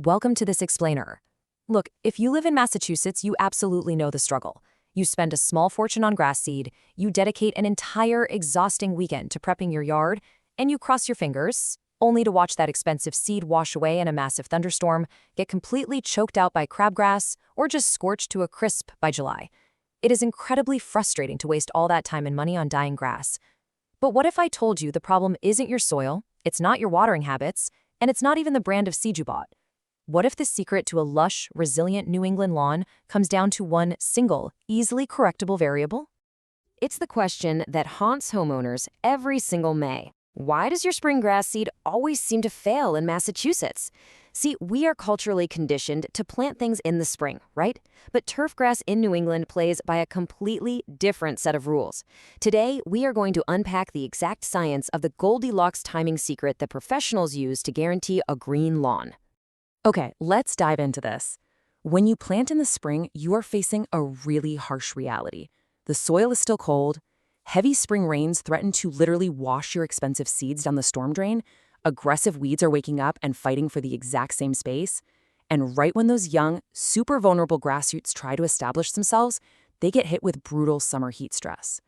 Welcome to this explainer. Look, if you live in Massachusetts, you absolutely know the struggle. You spend a small fortune on grass seed, you dedicate an entire exhausting weekend to prepping your yard, and you cross your fingers, only to watch that expensive seed wash away in a massive thunderstorm, get completely choked out by crabgrass, or just scorched to a crisp by July. It is incredibly frustrating to waste all that time and money on dying grass. But what if I told you the problem isn't your soil, it's not your watering habits, and it's not even the brand of seed you bought? What if the secret to a lush, resilient New England lawn comes down to one single, easily correctable variable? It's the question that haunts homeowners every single May. Why does your spring grass seed always seem to fail in Massachusetts? See, we are culturally conditioned to plant things in the spring, right? But turf grass in New England plays by a completely different set of rules. Today, we are going to unpack the exact science of the Goldilocks timing secret that professionals use to guarantee a green lawn. Okay, let's dive into this. When you plant in the spring, you are facing a really harsh reality. The soil is still cold, heavy spring rains threaten to literally wash your expensive seeds down the storm drain, aggressive weeds are waking up and fighting for the exact same space, and right when those young, super vulnerable grass roots try to establish themselves, they get hit with brutal summer heat stress.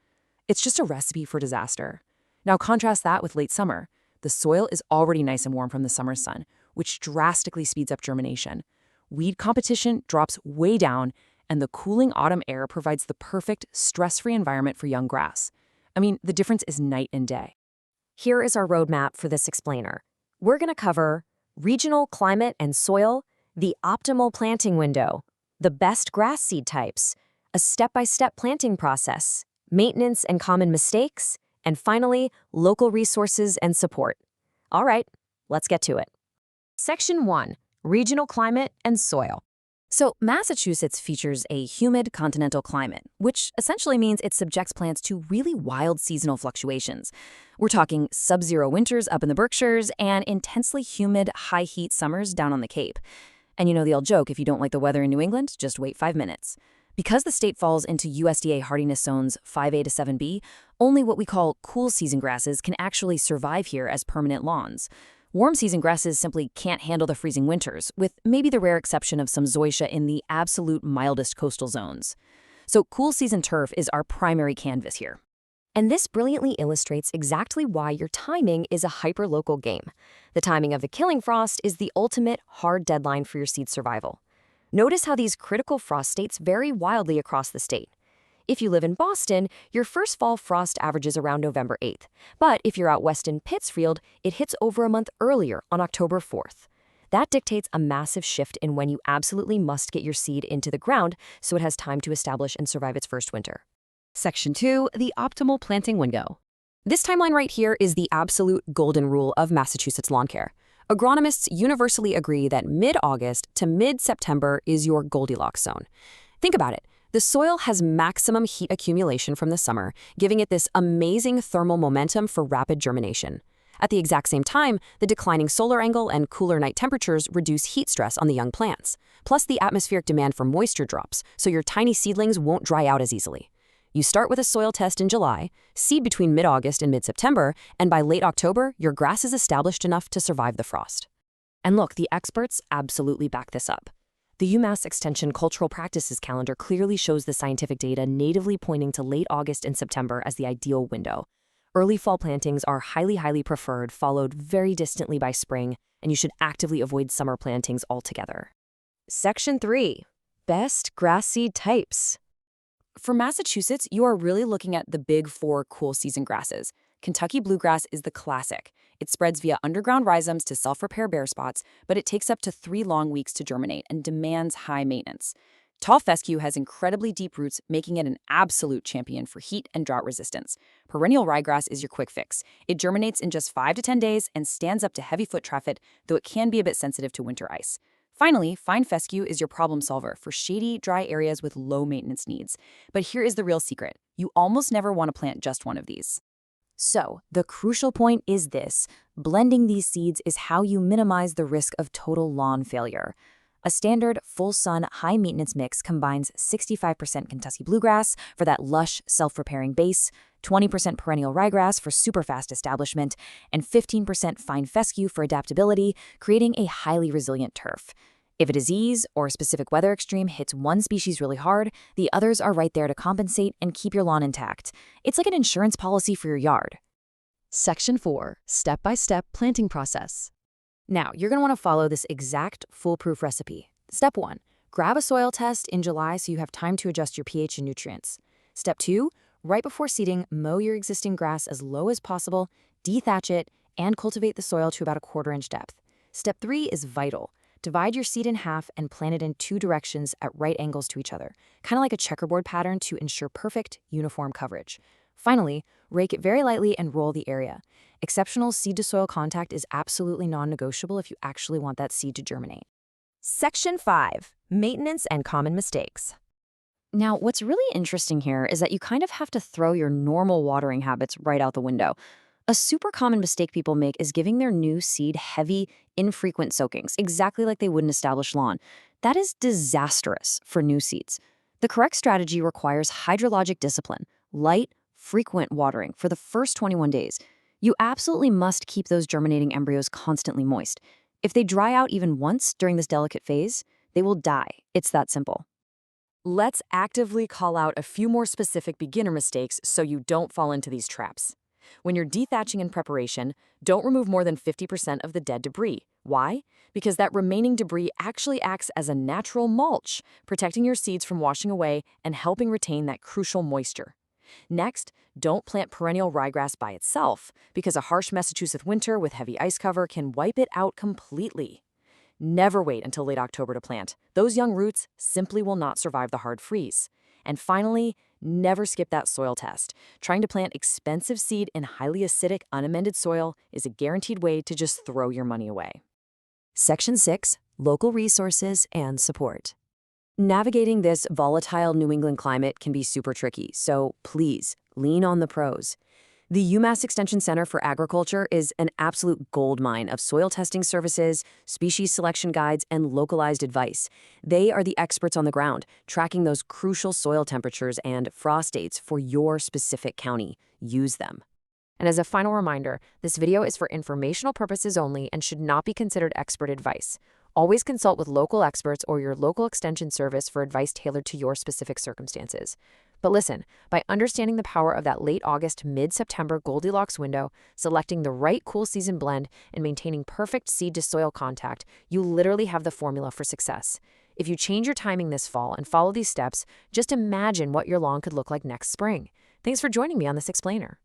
It's just a recipe for disaster. Now contrast that with late summer. The soil is already nice and warm from the summer sun, which drastically speeds up germination. Weed competition drops way down, and the cooling autumn air provides the perfect, stress-free environment for young grass. I mean, the difference is night and day. Here is our roadmap for this explainer. We're going to cover regional climate and soil, the optimal planting window, the best grass seed types, a step-by-step planting process, maintenance and common mistakes, and finally, local resources and support. All right, let's get to it. Section 1. Regional climate and soil. So Massachusetts features a humid continental climate, which essentially means it subjects plants to really wild seasonal fluctuations. We're talking sub-zero winters up in the Berkshires and intensely humid, high-heat summers down on the Cape. And you know the old joke, if you don't like the weather in New England, just wait 5 minutes. Because the state falls into USDA hardiness zones 5A to 7B, only what we call cool season grasses can actually survive here as permanent lawns. Warm season grasses simply can't handle the freezing winters, with maybe the rare exception of some zoysia in the absolute mildest coastal zones. So cool season turf is our primary canvas here. And this brilliantly illustrates exactly why your timing is a hyper-local game. The timing of the killing frost is the ultimate hard deadline for your seed survival. Notice how these critical frost states vary wildly across the state. If you live in Boston, your first fall frost averages around November 8th. But if you're out west in Pittsfield, it hits over a month earlier on October 4th. That dictates a massive shift in when you absolutely must get your seed into the ground so it has time to establish and survive its first winter. Section 2, the optimal planting window. This timeline right here is the absolute golden rule of Massachusetts lawn care. Agronomists universally agree that mid-August to mid-September is your Goldilocks zone. Think about it. The soil has maximum heat accumulation from the summer, giving it this amazing thermal momentum for rapid germination. At the exact same time, the declining solar angle and cooler night temperatures reduce heat stress on the young plants. Plus, the atmospheric demand for moisture drops, so your tiny seedlings won't dry out as easily. You start with a soil test in July, seed between mid-August and mid-September, and by late October, your grass is established enough to survive the frost. And look, the experts absolutely back this up. The UMass Extension Cultural Practices Calendar clearly shows the scientific data natively pointing to late August and September as the ideal window. Early fall plantings are highly preferred, followed very distantly by spring, and you should actively avoid summer plantings altogether. Section 3. Best grass seed types. For Massachusetts, you are really looking at the big 4 cool season grasses. Kentucky bluegrass is the classic. It spreads via underground rhizomes to self-repair bare spots, but it takes up to 3 long weeks to germinate and demands high maintenance. Tall fescue has incredibly deep roots, making it an absolute champion for heat and drought resistance. Perennial ryegrass is your quick fix. It germinates in just 5 to 10 days and stands up to heavy foot traffic, though it can be a bit sensitive to winter ice. Finally, fine fescue is your problem solver for shady, dry areas with low maintenance needs. But here is the real secret. You almost never want to plant just one of these. So, the crucial point is this. Blending these seeds is how you minimize the risk of total lawn failure. A standard, full-sun, high-maintenance mix combines 65% Kentucky bluegrass for that lush, self-repairing base, 20% perennial ryegrass for super fast establishment, and 15% fine fescue for adaptability, creating a highly resilient turf. If a disease or a specific weather extreme hits one species really hard, the others are right there to compensate and keep your lawn intact. It's like an insurance policy for your yard. Section 4. Step-by-step planting process. Now, you're going to want to follow this exact foolproof recipe. Step 1. Grab a soil test in July so you have time to adjust your pH and nutrients. Step 2. Right before seeding, mow your existing grass as low as possible, dethatch it, and cultivate the soil to about a 1/4 inch depth. Step 3 is vital. Divide your seed in half and plant it in 2 directions at right angles to each other, kind of like a checkerboard pattern to ensure perfect, uniform coverage. Finally, rake it very lightly and roll the area. Exceptional seed-to-soil contact is absolutely non-negotiable if you actually want that seed to germinate. Section 5. Maintenance and common mistakes. Now, what's really interesting here is that you kind of have to throw your normal watering habits right out the window. A super common mistake people make is giving their new seed heavy, infrequent soakings, exactly like they would an established lawn. That is disastrous for new seeds. The correct strategy requires hydrologic discipline, light, frequent watering for the first 21 days. You absolutely must keep those germinating embryos constantly moist. If they dry out even once during this delicate phase, they will die. It's that simple. Let's actively call out a few more specific beginner mistakes so you don't fall into these traps. When you're dethatching in preparation, don't remove more than 50% of the dead debris. Why? Because that remaining debris actually acts as a natural mulch, protecting your seeds from washing away and helping retain that crucial moisture. Next, don't plant perennial ryegrass by itself, because a harsh Massachusetts winter with heavy ice cover can wipe it out completely. Never wait until late October to plant. Those young roots simply will not survive the hard freeze. And finally, never skip that soil test. Trying to plant expensive seed in highly acidic, unamended soil is a guaranteed way to just throw your money away. Section 6. Local resources and support. Navigating this volatile New England climate can be super tricky, so please lean on the pros. The UMass Extension Center for Agriculture is an absolute goldmine of soil testing services, species selection guides, and localized advice. They are the experts on the ground, tracking those crucial soil temperatures and frost dates for your specific county. Use them. And as a final reminder, this video is for informational purposes only and should not be considered expert advice. Always consult with local experts or your local extension service for advice tailored to your specific circumstances. But listen, by understanding the power of that late August, mid-September Goldilocks window, selecting the right cool season blend, and maintaining perfect seed-to-soil contact, you literally have the formula for success. If you change your timing this fall and follow these steps, just imagine what your lawn could look like next spring. Thanks for joining me on this explainer.